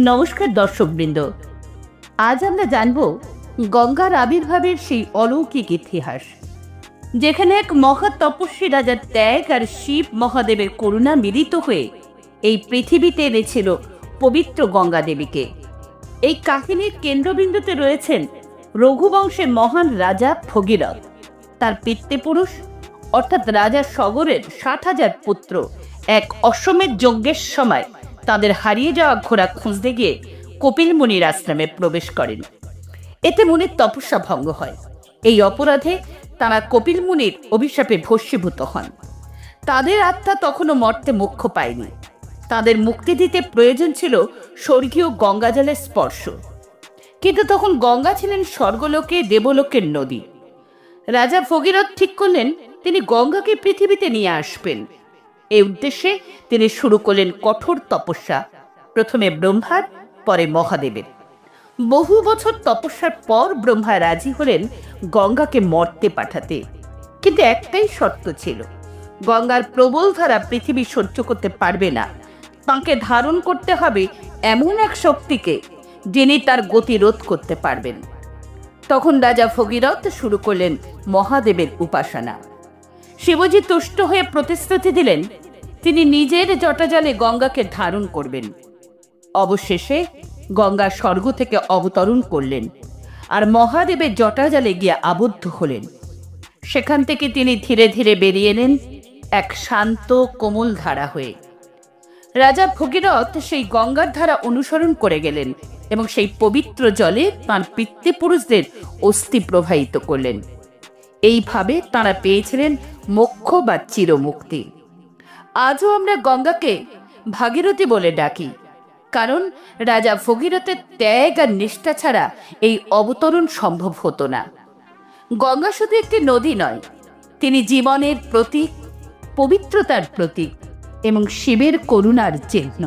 নমস্কার দর্শকবৃন্দ, আজ আমরা জানব গঙ্গার আবির্ভাবের সেই অলৌকিক ইতিহাস, যেখানে এক মহা তপস্বী রাজার ত্যাগ আর শিব মহাদেবের করুণা মিলিত হয়ে এই পৃথিবীতে এনেছিল পবিত্র গঙ্গা দেবীকে। এই কাহিনীর কেন্দ্রবিন্দুতে রয়েছেন রঘুবংশের মহান রাজা ভগীরথ। তার পিতৃপুরুষ অর্থাৎ রাজা সগরের 60,000 পুত্র এক অশ্বমেধ যজ্ঞের সময় তাদের হারিয়ে যাওয়া ঘোড়া খুঁজতে গিয়ে কপিল মুনির আশ্রমে প্রবেশ করেন। এতে মুনির তপস্যা ভঙ্গ হয়। এই অপরাধে তারা কপিল মুনির অভিশাপে ভস্মীভূত হন। তাদের আত্মা তখনও মর্তে মোক্ষ পায়নি। তাদের মুক্তি দিতে প্রয়োজন ছিল স্বর্গীয় গঙ্গাজলের স্পর্শ, কিন্তু তখন গঙ্গা ছিলেন স্বর্গলোকে দেবলোকের নদী। রাজা ভগীরথ ঠিক করলেন তিনি গঙ্গাকে পৃথিবীতে নিয়ে আসবেন। এই উদ্দেশ্যে তিনি শুরু করলেন কঠোর তপস্যা, প্রথমে ব্রহ্মার, পরে মহাদেবের। বহু বছর তপস্যার পর ব্রহ্মা রাজি হলেন গঙ্গাকে মর্তে পাঠাতে, কিন্তু একটাই শর্ত ছিল, গঙ্গার প্রবল ধারা পৃথিবী সহ্য করতে পারবে না। তাঁকে ধারণ করতে হবে এমন এক শক্তিকে যিনি তার গতি রোধ করতে পারবেন। তখন রাজা ভগীরথ শুরু করলেন মহাদেবের উপাসনা। শিবজি তুষ্ট হয়ে প্রতিশ্রুতি দিলেন তিনি নিজের জটাজলে গঙ্গাকে ধারণ করবেন। অবশেষে গঙ্গা স্বর্গ থেকে অবতরণ করলেন আর মহাদেবের জটাজলে গিয়ে আবদ্ধ হলেন। সেখান থেকে তিনি ধীরে ধীরে বেরিয়ে এলেন এক শান্ত কোমল ধারা হয়ে। রাজা ভগীরথ সেই গঙ্গার ধারা অনুসরণ করে গেলেন এবং সেই পবিত্র জলে তাঁর পিতৃপুরুষদের অস্থি প্রবাহিত করলেন। এইভাবে তাঁরা পেয়েছিলেন মোক্ষ বা চিরমুক্তি। আজও আমরা গঙ্গাকে ভাগীরথী বলে ডাকি, কারণ রাজা ভগীরথের ত্যাগ আর নিষ্ঠা ছাড়া এই অবতরণ সম্ভব হতো না। গঙ্গা শুধু একটি নদী নয়, তিনি জীবনের প্রতীক, পবিত্রতার প্রতীক এবং শিবের করুণার চিহ্ন।